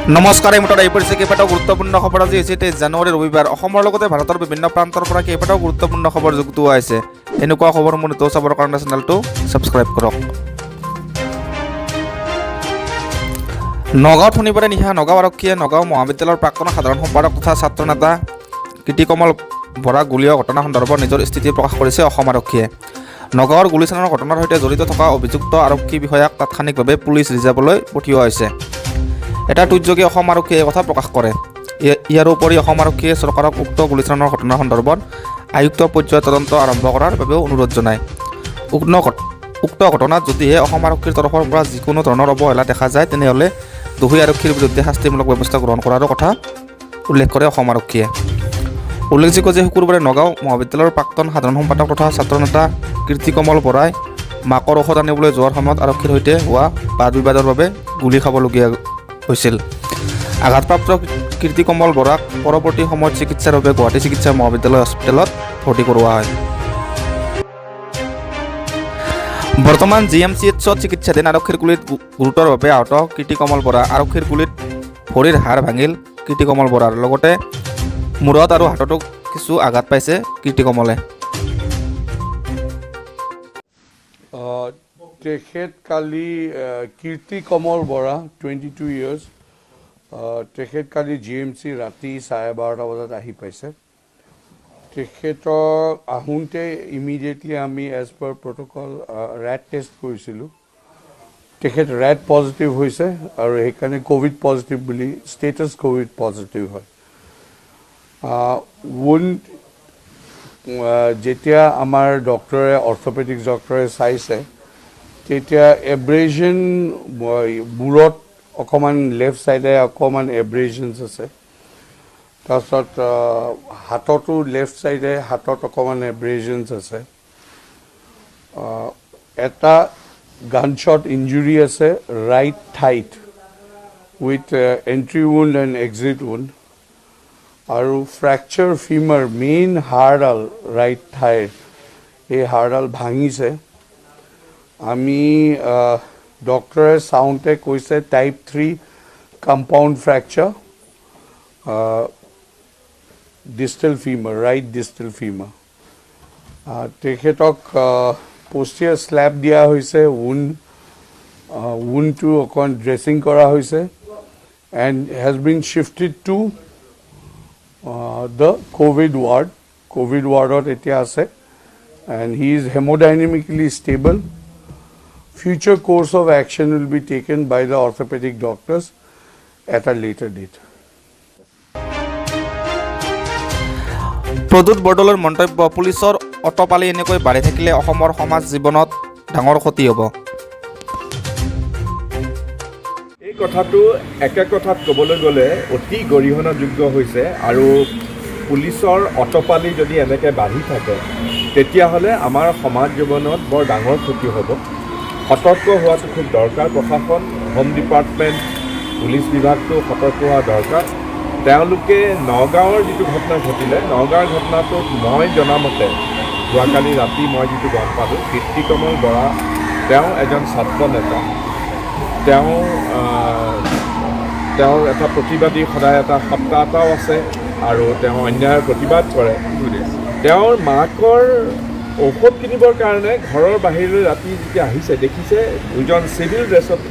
নমস্কাৰ এইমাত্ৰ আহি পৰিছে কেইবাটাও গুৰুত্বপূৰ্ণ খবৰ আজি হৈছে 23 জানুৱাৰী ৰবিবাৰ অসমৰ লগতে ভাৰতৰ বিভিন্ন প্ৰান্তৰ পৰা কেইবাটাও গুৰুত্বপূৰ্ণ খবৰ যুক্ত হোৱা হৈছে এনেকুৱা খবৰসমূহ নিতৌ চাবৰ কাৰণে চেনেলটো ছাবস্ক্ৰাইব কৰক নগাঁৱত শনিবাৰে নিশা নগাঁও আৰক্ষীয়ে নগাঁও মহাবিদ্যালয়ৰ প্ৰাক্তন সাধাৰণ সম্পাদক তথা ছাত্ৰ নেতা কীৰ্তিকমল বৰাক গুলীয়া ঘটনা সন্দৰ্ভত নিজৰ স্থিতি প্ৰকাশ কৰিছে অসম আৰক্ষীয়ে নগাঁৱৰ গুলীচালনাৰ ঘটনাৰ সৈতে জড়িত থকা অভিযুক্ত আৰক্ষী বিষয়াক তাৎক্ষণিকভাৱে পুলিচ ৰিজাৰ্ভলৈ পঠিওৱা হৈছে এটা টুইটযোগে অসম আৰক্ষীয়ে এই কথা প্ৰকাশ কৰে ইয়াৰ উপৰি অসম আৰক্ষীয়ে চৰকাৰক উক্ত গুলীচালনাৰ ঘটনাৰ সন্দৰ্ভত আয়ুক্ত পৰ্যায়ৰ তদন্ত আৰম্ভ কৰাৰ বাবেও অনুৰোধ জনায় উক্ত ঘটনাত যদিহে অসম আৰক্ষীৰ তৰফৰ পৰা যিকোনো ধৰণৰ অৱহেলা দেখা যায় তেনেহ'লে দোষী আৰক্ষীৰ বিৰুদ্ধে শাস্তিমূলক ব্যৱস্থা গ্ৰহণ কৰাৰো কথা উল্লেখ কৰে অসম আৰক্ষীয়ে উল্লেখযোগ্য যে শুকুৰবাৰে নগাঁও মহাবিদ্যালয়ৰ প্ৰাক্তন সাধাৰণ সম্পাদক তথা ছাত্ৰ নেতা কীৰ্তিকমল বৰাই মাকৰ ঔষধ আনিবলৈ যোৱাৰ সময়ত আৰক্ষীৰ সৈতে হোৱা বাদ বিবাদৰ বাবে গুলী খাবলগীয়া হৈছিল আঘাতপ্ৰাপ্ত কীৰ্তিকমল বৰাক পৰৱৰ্তী সময়ত চিকিৎসাৰ বাবে গুৱাহাটী চিকিৎসা মহাবিদ্যালয় হস্পিটেলত ভৰ্তি কৰোৱা হয় বৰ্তমান GMCHত চিকিৎসাধীন আৰক্ষীৰ গুলীত গুৰুতৰভাৱে আহত কীৰ্তিকমল বৰা আৰক্ষীৰ গুলীত ভৰিৰ হাড় ভাঙিল কীৰ্তিকমল বৰাৰ লগতে মূৰত আৰু হাততো কিছু আঘাত পাইছে কীৰ্তিকমলে তেখেত কালি কীৰ্তিকমল বৰা 22 years তেখেত কালি GMC ৰাতি 12:30 বজাত আহি পাইছে তেখেতক আহোঁতে ইমিডিয়েটলি আমি as per protocol RAT test কৰিছিলোঁ তেখেত ৰেট পজিটিভ হৈছে আৰু সেইকাৰণে কোভিড পজিটিভ বুলি ষ্টেটাছ কোভিড পজিটিভ হয় উণ্ড যেতিয়া আমাৰ ডক্টৰে অৰ্থপেডিক ডক্টৰে চাইছে তেতিয়া এব্ৰেজন মূৰত অকণমান লেফ্ট চাইডে অকণমান এব্ৰেজনছ আছে তাৰপিছত হাততো লেফ্ট চাইডে হাতত অকণমান এব্ৰেজনছ আছে এটা গানশ্বট ইঞ্জুৰি আছে ৰাইট থাইত with entry wound and exit wound আৰু ফ্ৰেকচাৰ ফিমাৰ মেইন হাড়ডাল ৰাইট থাইৰ এই হাড়ডাল ভাঙিছে আমি ডক্টৰে চাওঁতে কৈছে type 3 compound fracture distal femur right distal femur তেখেতক পষ্টিয়াৰ স্লেব দিয়া হৈছে উণ্ডটো অকণ ড্ৰেছিং কৰা হৈছে and has been shifted to the COVID ৱাৰ্ডত এতিয়া আছে and he is haemodynamically stable Future course of action will be taken by the orthopedic doctors at a later date. Pradyut বৰদলৈৰ মন্তব্য পুলিচৰ অটপালি এনেকৈ বাঢ়ি থাকিলে অসমৰ সমাজ জীৱনত ডাঙৰ ক্ষতি হ'ব এই কথাটো একে কথাত ক'বলৈ গ'লে অতি গৰিহণাযোগ্য হৈছে আৰু পুলিচৰ অটপালি যদি এনেকৈ বাঢ়ি থাকে তেতিয়াহ'লে আমাৰ সমাজ জীৱনত বৰ ডাঙৰ ক্ষতি হ'ব সতৰ্ক হোৱাটো খুব দৰকাৰ প্ৰশাসন হোম ডিপাৰ্টমেণ্ট পুলিচ বিভাগটো সতৰ্ক হোৱা দৰকাৰ তেওঁলোকে নগাঁৱৰ যিটো ঘটনা ঘটিলে নগাঁৱৰ ঘটনাটোত মই জনামতে যোৱাকালি ৰাতি মই যিটো গম পালোঁ কীৰ্তিকমল বৰা তেওঁ এজন ছাত্ৰ নেতা তেওঁৰ এটা প্ৰতিবাদী সদায় এটা সত্তা এটাও আছে আৰু তেওঁ অন্যায়ৰ প্ৰতিবাদ কৰে তেওঁৰ মাকৰ ঔষধ কিনিবৰ কাৰণে ঘৰৰ বাহিৰলৈ ৰাতি যেতিয়া আহিছে দেখিছে দুজন চিভিল ড্ৰেছত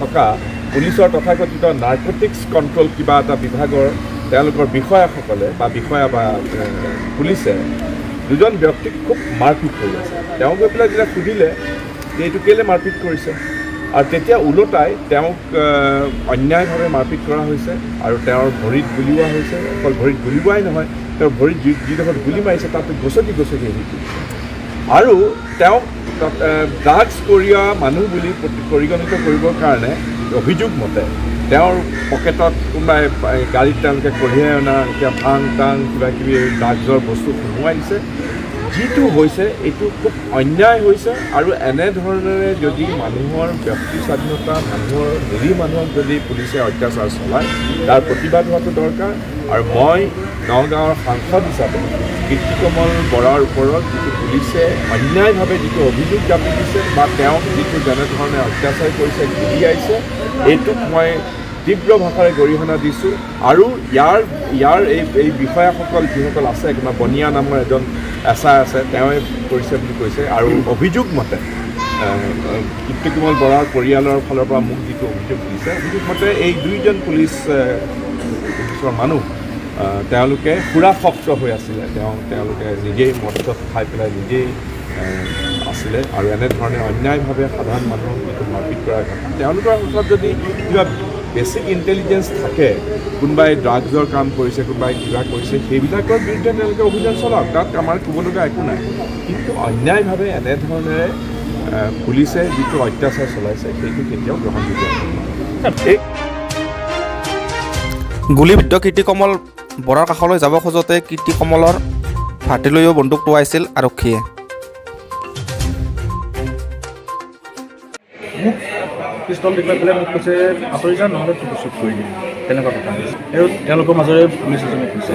থকা পুলিচৰ তথাকথিত নাৰ্কটিক্স কণ্ট্ৰল কিবা এটা বিভাগৰ তেওঁলোকৰ বিষয়াসকলে বা পুলিচে দুজন ব্যক্তিক খুব মাৰপিট কৰি আছে তেওঁ গৈ পেলাই যেতিয়া সুধিলে যে এইটো কেলৈ মাৰপিট কৰিছে আৰু তেতিয়া ওলোটাই তেওঁক অন্যায়ভাৱে মাৰপিট কৰা হৈছে আৰু তেওঁৰ ভৰিত গুলিওৱা হৈছে অকল ভৰিত গুলিওৱাই নহয় তেওঁৰ ভৰিত যিডোখৰত গুলি মাৰিছে তাতে গছকি হেৰি কৰিছে আৰু তেওঁক ড্ৰাগছ কঢ়িওৱা মানুহ বুলি পৰিগণিত কৰিবৰ কাৰণে অভিযোগ মতে তেওঁৰ পকেটত কোনোবাই গাড়ীত তেওঁলোকে কঢ়িয়াই অনা এতিয়া ভাং টাং কিবাকিবি ড্ৰাগছৰ বস্তু সোমোৱাই দিছে যিটো হৈছে এইটো খুব অন্যায় হৈছে আৰু এনেধৰণেৰে যদি মানুহৰ ব্যক্তি স্বাধীনতা মানুহক যদি পুলিচে অত্যাচাৰ চলায় তাৰ প্ৰতিবাদ হোৱাটো দৰকাৰ আৰু মই নগাঁৱৰ সাংসদ হিচাপে কীৰ্তিকমল বৰাৰ ওপৰত যিটো পুলিচে অন্যায়ভাৱে যিটো অভিযোগ জাপি দিছে বা তেওঁক যিটো যেনেধৰণে অত্যাচাৰ কৰিছে গুলিয়াইছে এইটোক মই তীব্ৰ ভাষাৰে গৰিহণা দিছোঁ আৰু ইয়াৰ এই বিষয়াসকল যিসকল আছে কিবা বনিয়া নামৰ এজন এছআই আছে তেওঁৱে কৰিছে বুলি কৈছে আৰু অভিযোগ মতে কীৰ্তিকমল বৰাৰ পৰিয়ালৰ ফালৰ পৰা মোক যিটো অভিযোগ দিছে অভিযোগ মতে এই দুইজন পুলিচৰ মানুহ তেওঁলোকে সুৰাসক্ত হৈ আছিলে তেওঁলোকে নিজেই মদ খাই পেলাই নিজেই আছিলে আৰু এনেধৰণে অন্যায়ভাৱে সাধাৰণ মানুহক যিটো মাৰপিট কৰাৰ কথা তেওঁলোকৰ ওচৰত যদি কিবা বেছিক ইণ্টেলিজেঞ্চ থাকে কোনোবাই ড্ৰাগছৰ কাম কৰিছে কোনোবাই কিবা কৰিছে সেইবিলাকৰ বিৰুদ্ধে তেওঁলোকে অভিযান চলাওক তাত আমাৰ ক'বলগীয়া একো নাই কিন্তু অন্যায়ভাৱে এনেধৰণেৰে পুলিচে যিটো অত্যাচাৰ চলাইছে সেইটো কেতিয়াও গ্ৰহণযোগ্য নহয়। গুলীবিদ্ধ কীৰ্তিকমল বৰাৰ কাষলৈ যাব খোজোতে কীৰ্তিকমলৰ ভাটিলৈও বন্দুক টোৱাইছিল আৰক্ষীয়ে। মোক পিষ্টল দেখুৱাই পেলাই মোক কৈছে আঁতৰি যা নহ'লে তোক শ্বুট কৰি দিম তেনেকুৱা কথা আৰু তেওঁলোকৰ মাজৰে পুলিচ এজনে কৈছে